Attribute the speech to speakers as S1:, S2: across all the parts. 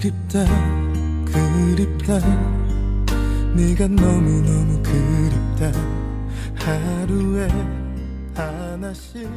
S1: 그립다 그립다 네가 너무너무 그립다 하루에 하나씩.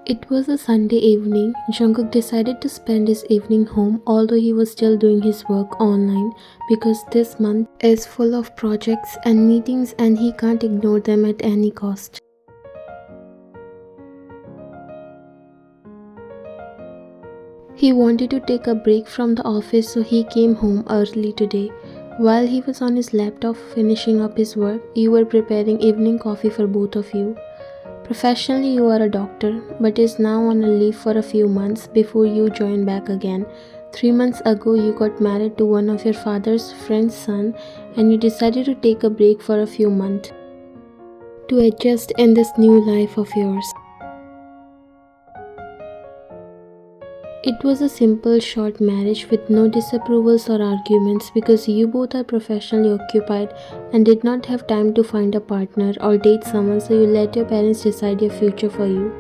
S2: It was a Sunday evening. Jungkook decided to spend his evening home, although he was still doing his work online because this month is full of projects and meetings and he can't ignore them at any cost. He wanted to take a break from the office, so he came home early today. While he was on his laptop finishing up his work, you were preparing evening coffee for both of you. Professionally, you are a doctor, but is now on a leave for a few months before you join back again. 3 months ago, you got married to one of your father's friend's son and you decided to take a break for a few months to adjust in this new life of yours. It was a simple, short marriage with no disapprovals or arguments because you both are professionally occupied and did not have time to find a partner or date someone, so you let your parents decide your future for you.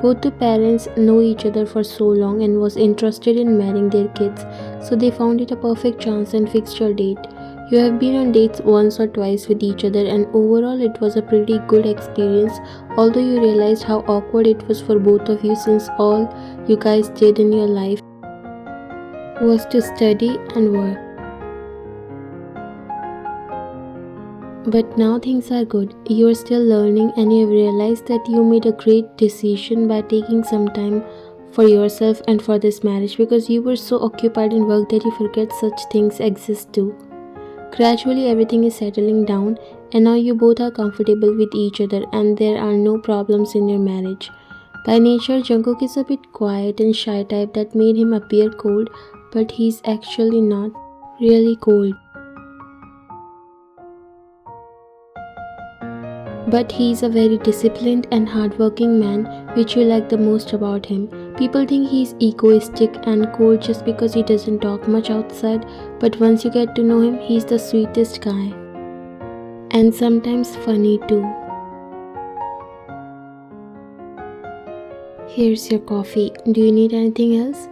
S2: Both the parents know each other for so long and was interested in marrying their kids, so they found it a perfect chance and fixed your date. You have been on dates once or twice with each other and overall it was a pretty good experience, although you realized how awkward it was for both of you since all you guys did in your life was to study and work. But now things are good. You are still learning and you have realized that you made a great decision by taking some time for yourself and for this marriage because you were so occupied in work that you forget such things exist too. Gradually everything is settling down and now you both are comfortable with each other and there are no problems in your marriage. By nature, Jungkook is a bit quiet and shy type that made him appear cold, but he's actually not really cold. But he's a very disciplined and hardworking man, which you like the most about him. People think he's egoistic and cold just because he doesn't talk much outside, but once you get to know him, he's the sweetest guy. And sometimes funny too. Here's your coffee. Do you need anything else?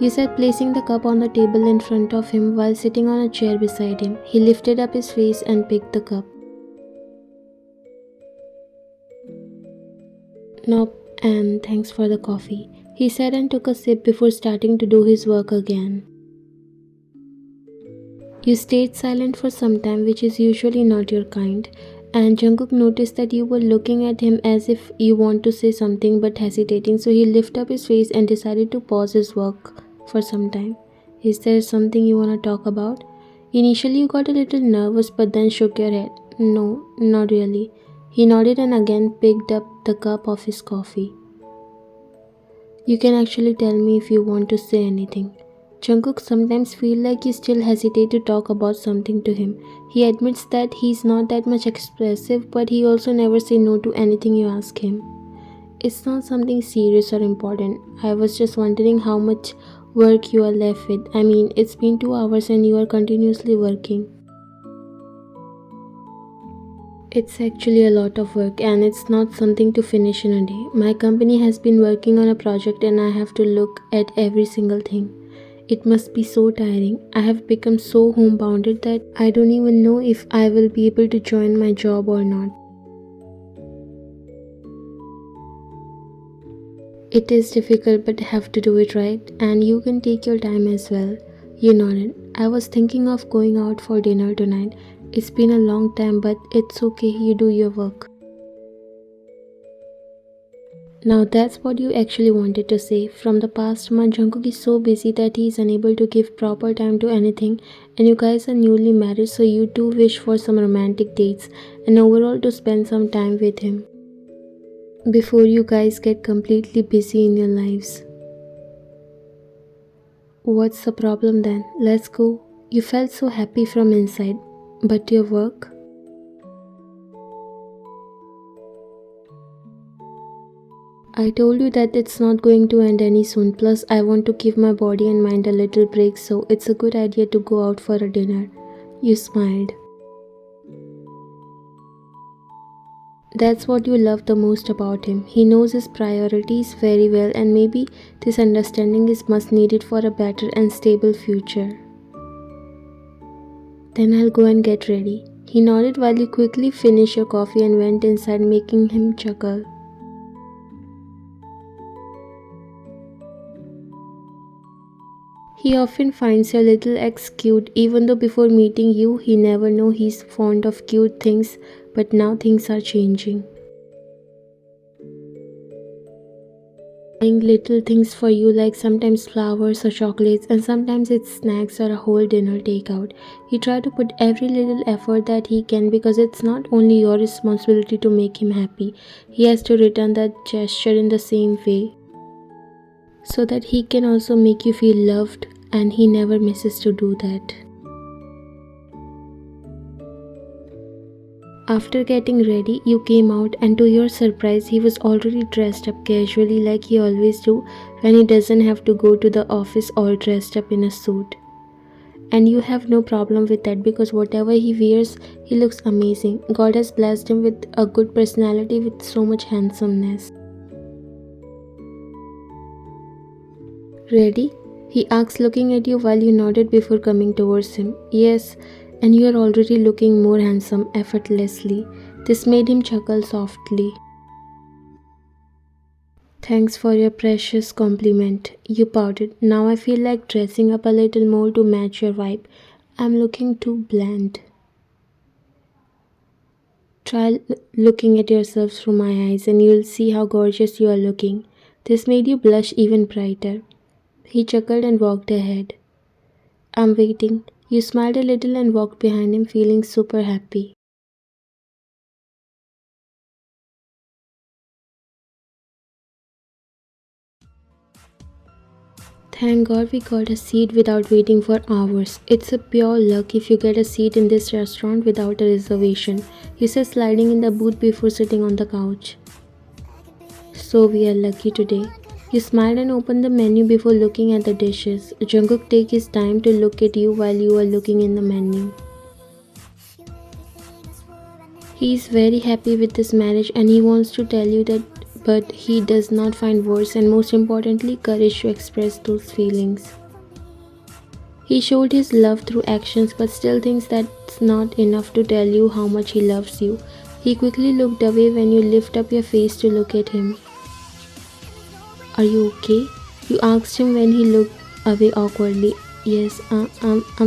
S2: You said, placing the cup on the table in front of him while sitting on a chair beside him. He lifted up his face and picked the cup. Nope, and thanks for the coffee, he said and took a sip before starting to do his work again. You stayed silent for some time, which is usually not your kind, and Jungkook noticed that you were looking at him as if you want to say something but hesitating, so he lifted up his face and decided to pause his work for some time. Is there something you want to talk about? Initially you got a little nervous but then shook your head. No, not really. He nodded and again picked up the cup of his coffee. You can actually tell me if you want to say anything. Jungkook sometimes feels like you still hesitate to talk about something to him. He admits that he's not that much expressive, but he also never says no to anything you ask him. It's not something serious or important. I was just wondering how much work you are left with. I mean, it's been 2 hours and you are continuously working. It's actually a lot of work and it's not something to finish in a day. My company has been working on a project and I have to look at every single thing. It must be so tiring. I have become so homebounded that I don't even know if I will be able to join my job or not. It is difficult but I have to do it right, and you can take your time as well. You nodded. I was thinking of going out for dinner tonight. It's been a long time, but it's okay, you do your work. Now that's what you actually wanted to say. From the past month, Jungkook is so busy that he is unable to give proper time to anything, and you guys are newly married, so you do wish for some romantic dates and overall to spend some time with him before you guys get completely busy in your lives. What's the problem then? Let's go. You felt so happy from inside. But your work? I told you that it's not going to end any soon, plus I want to give my body and mind a little break, so it's a good idea to go out for a dinner. You smiled. That's what you love the most about him. He knows his priorities very well, and maybe this understanding is much needed for a better and stable future. Then I'll go and get ready. He nodded while you quickly finished your coffee and went inside, making him chuckle. He often finds your little ex cute, even though before meeting you, he never knew he's fond of cute things, but now things are changing. Buying little things for you, like sometimes flowers or chocolates, and sometimes it's snacks or a whole dinner takeout. He tries to put every little effort that he can because it's not only your responsibility to make him happy, he has to return that gesture in the same way so that he can also make you feel loved, and he never misses to do that. After getting ready, you came out, and to your surprise, he was already dressed up casually like he always do when he doesn't have to go to the office all dressed up in a suit. And you have no problem with that because whatever he wears, he looks amazing. God has blessed him with a good personality with so much handsomeness. Ready? He asked, looking at you while you nodded before coming towards him. Yes, and you are already looking more handsome effortlessly. This made him chuckle softly. Thanks for your precious compliment. You pouted. Now I feel like dressing up a little more to match your vibe. I'm looking too bland. Try looking at yourself through my eyes and you'll see how gorgeous you are looking. This made you blush even brighter. He chuckled and walked ahead. I'm waiting. You smiled a little and walked behind him, feeling super happy. Thank God we got a seat without waiting for hours. It's a pure luck if you get a seat in this restaurant without a reservation. You said, sliding in the booth before sitting on the couch. So we are lucky today. You smiled and opened the menu before looking at the dishes. Jungkook take his time to look at you while you were looking in the menu. He is very happy with this marriage and he wants to tell you that, but he does not find words and most importantly courage to express those feelings. He showed his love through actions but still thinks that's not enough to tell you how much he loves you. He quickly looked away when you lift up your face to look at him. Are you okay? You asked him when he looked away awkwardly. Yes, I'm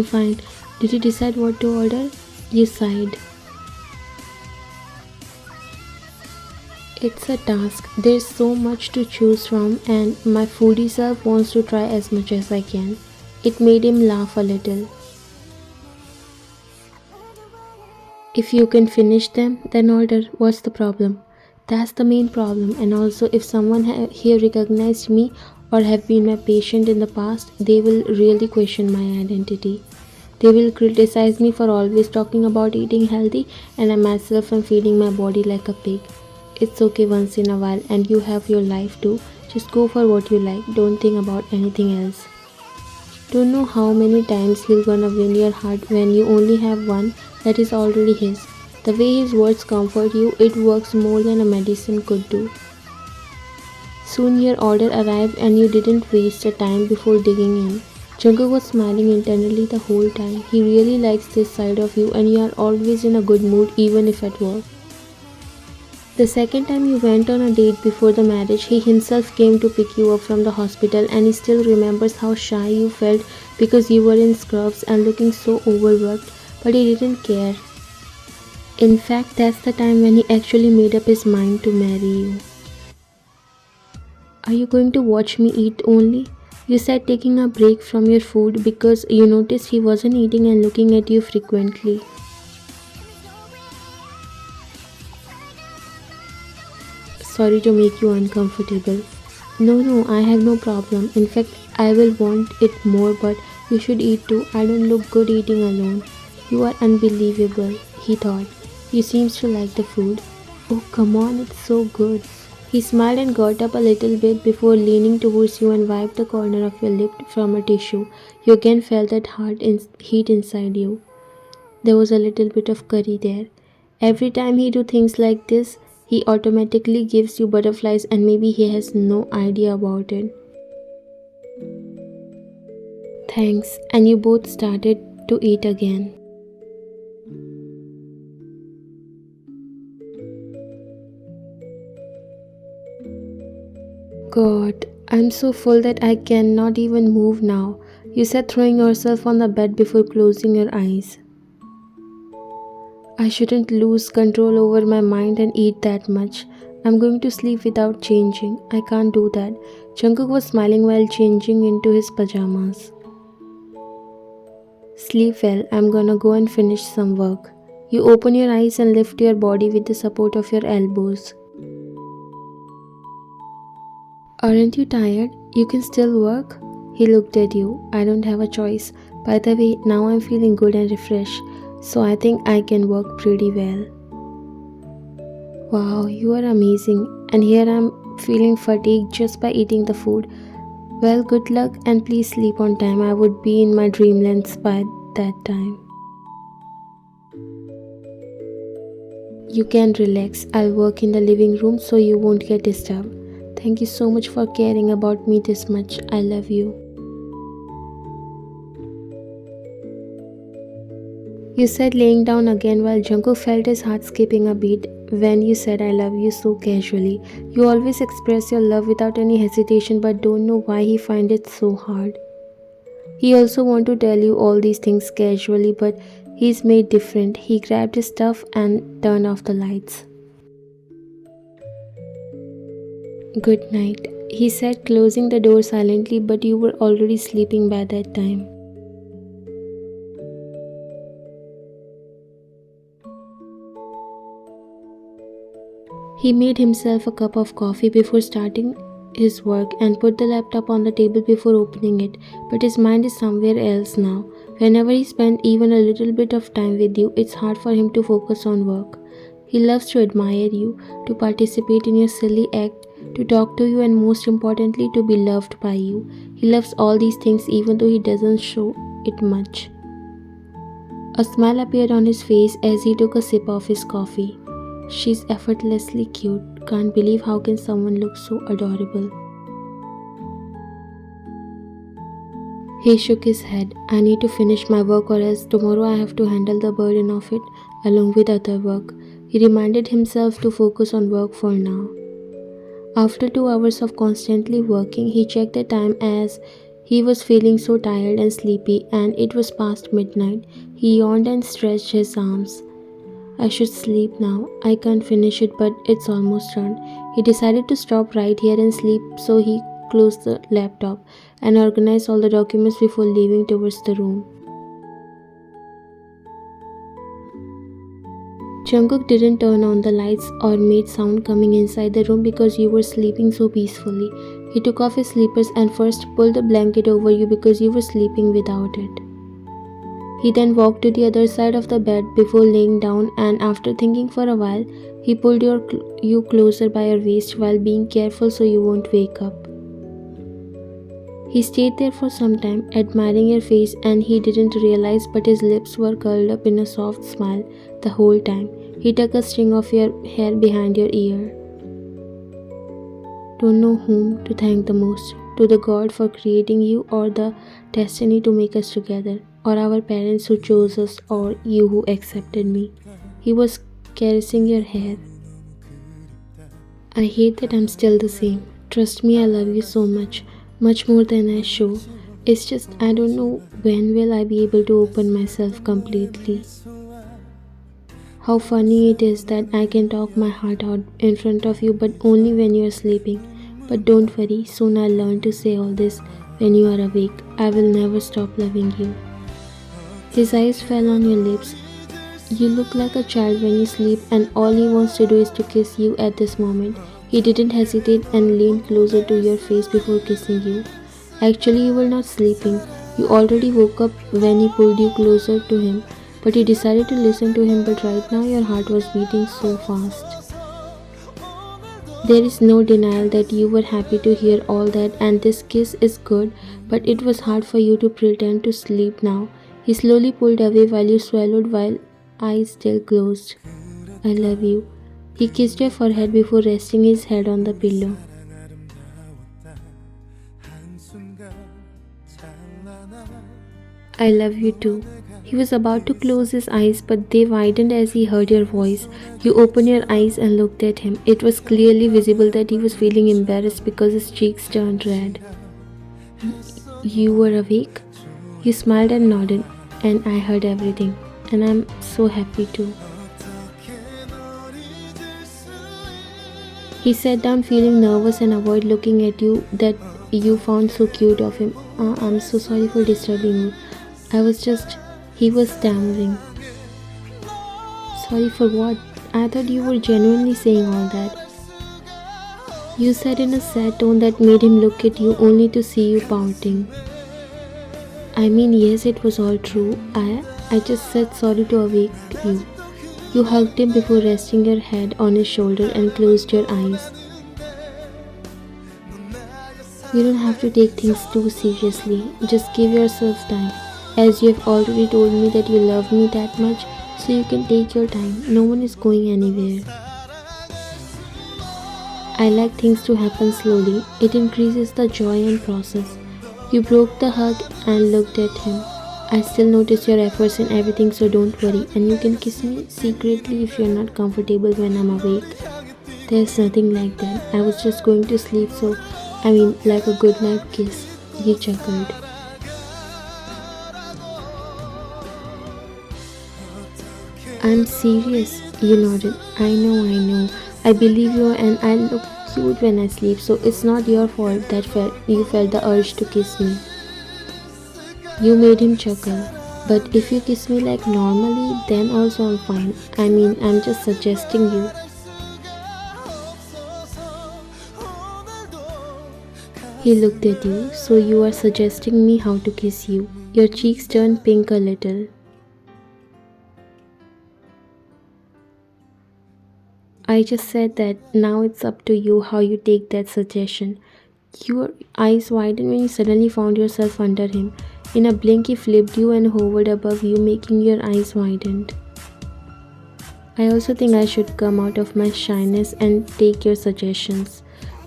S2: fine. Did you decide what to order? You sighed. It's a task. There's so much to choose from and my foodie self wants to try as much as I can. It made him laugh a little. If you can finish them, then order. What's the problem? That's the main problem. And also, if someone here recognized me or have been my patient in the past, they will really question my identity. They will criticize me for always talking about eating healthy and I myself am feeding my body like a pig. It's okay once in a while and you have your life too. Just go for what you like. Don't think about anything else. Don't know how many times he's gonna win your heart when you only have one that is already his. The way his words comfort you, it works more than a medicine could do. Soon your order arrived and you didn't waste a time before digging in. Jungkook was smiling internally the whole time. He really likes this side of you and you are always in a good mood even if at work. The second time you went on a date before the marriage, he himself came to pick you up from the hospital and he still remembers how shy you felt because you were in scrubs and looking so overworked, but he didn't care. In fact, that's the time when he actually made up his mind to marry you. Are you going to watch me eat only? You said, taking a break from your food because you noticed he wasn't eating and looking at you frequently. Sorry to make you uncomfortable. No, I have no problem. In fact, I will want it more, but you should eat too. I don't look good eating alone. You are unbelievable, he thought. You seem to like the food. Oh, come on, it's so good. He smiled and got up a little bit before leaning towards you and wiped the corner of your lip from a tissue. You again felt that heat inside you. There was a little bit of curry there. Every time he do things like this, He automatically gives you butterflies and maybe he has no idea about it. Thanks, and you both started to eat again. God, I'm so full that I cannot even move now. You said throwing yourself on the bed before closing your eyes. I shouldn't lose control over my mind and eat that much. I'm going to sleep without changing. I can't do that. Jungkook was smiling while changing into his pajamas. Sleep well, I'm gonna go and finish some work. You open your eyes and lift your body with the support of your elbows. Aren't you tired? You can still work? He looked at you. I don't have a choice. By the way, now I'm feeling good and refreshed, so I think I can work pretty well. Wow, you are amazing. And here I'm feeling fatigued just by eating the food. Well, good luck and please sleep on time. I would be in my dreamlands by that time. You can relax. I'll work in the living room so you won't get disturbed. Thank you so much for caring about me this much. I love you. You said laying down again while Jungkook felt his heart skipping a beat when you said I love you so casually. You always express your love without any hesitation but don't know why he finds it so hard. He also wants to tell you all these things casually but he's made different. He grabbed his stuff and turned off the lights. Good night, he said, closing the door silently, but you were already sleeping by that time. He made himself a cup of coffee before starting his work and put the laptop on the table before opening it, but his mind is somewhere else now. Whenever he spends even a little bit of time with you, it's hard for him to focus on work. He loves to admire you, to participate in your silly act, to talk to you, and most importantly, to be loved by you. He loves all these things even though he doesn't show it much. A smile appeared on his face as he took a sip of his coffee. She's effortlessly cute. Can't believe how can someone look so adorable. He shook his head. I need to finish my work or else tomorrow I have to handle the burden of it along with other work. He reminded himself to focus on work for now. After 2 hours of constantly working, he checked the time as he was feeling so tired and sleepy and it was past midnight. He yawned and stretched his arms. I should sleep now. I can't finish it but it's almost done. He decided to stop right here and sleep so he closed the laptop and organized all the documents before leaving towards the room. Jungkook didn't turn on the lights or made sound coming inside the room because you were sleeping so peacefully. He took off his slippers and first pulled the blanket over you because you were sleeping without it. He then walked to the other side of the bed before laying down and after thinking for a while, he pulled you closer by your waist while being careful so you won't wake up. He stayed there for some time, admiring your face and he didn't realize but his lips were curled up in a soft smile the whole time. He took a string of your hair behind your ear. Don't know whom to thank the most, to the God for creating you or the destiny to make us together, or our parents who chose us or you who accepted me. He was caressing your hair. I hate that I'm still the same. Trust me, I love you so much more than I show. It's just I don't know when will I be able to open myself completely. How funny it is that I can talk my heart out in front of you but only when you are sleeping. But don't worry, soon I'll learn to say all this when you are awake. I will never stop loving you. His eyes fell on your lips. You look like a child when you sleep and all he wants to do is to kiss you at this moment. He didn't hesitate and leaned closer to your face before kissing you. Actually, you were not sleeping. You already woke up when he pulled you closer to him. But you decided to listen to him, but right now your heart was beating so fast. There is no denial that you were happy to hear all that and this kiss is good, but it was hard for you to pretend to sleep now. He slowly pulled away while you swallowed while eyes still closed. I love you. He kissed your forehead before resting his head on the pillow. I love you too. He was about to close his eyes, but they widened as he heard your voice. You opened your eyes and looked at him. It was clearly visible that he was feeling embarrassed because his cheeks turned red. You were awake? You smiled and nodded, and I heard everything. And I'm so happy too. He sat down feeling nervous and avoided looking at you that you found so cute of him. I'm so sorry for disturbing you. He was stammering. Sorry for what? I thought you were genuinely saying all that. You said in a sad tone that made him look at you only to see you pouting. I mean, yes, it was all true. I just said sorry to awake you. You hugged him before resting your head on his shoulder and closed your eyes. You don't have to take things too seriously. Just give yourself time. As you have already told me that you love me that much, so you can take your time. No one is going anywhere. I like things to happen slowly. It increases the joy and process. You broke the hug and looked at him. I still notice your efforts in everything, so don't worry. And you can kiss me secretly if you're not comfortable when I'm awake. There's nothing like that. I was just going to sleep, like a good night kiss. He chuckled. I'm serious, you nodded. I know. I believe you and I look cute when I sleep, so it's not your fault that you felt the urge to kiss me. You made him chuckle. But if you kiss me like normally, then also I'm fine. I'm just suggesting you. He looked at you. So you are suggesting me how to kiss you. Your cheeks turned pink a little. I just said that now it's up to you how you take that suggestion. Your eyes widened when you suddenly found yourself under him. In a blink, he flipped you and hovered above you, making your eyes widened. I also think I should come out of my shyness and take your suggestions.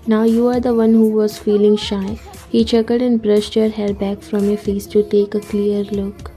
S2: Now you are the one who was feeling shy. He chuckled and brushed your hair back from your face to take a clear look.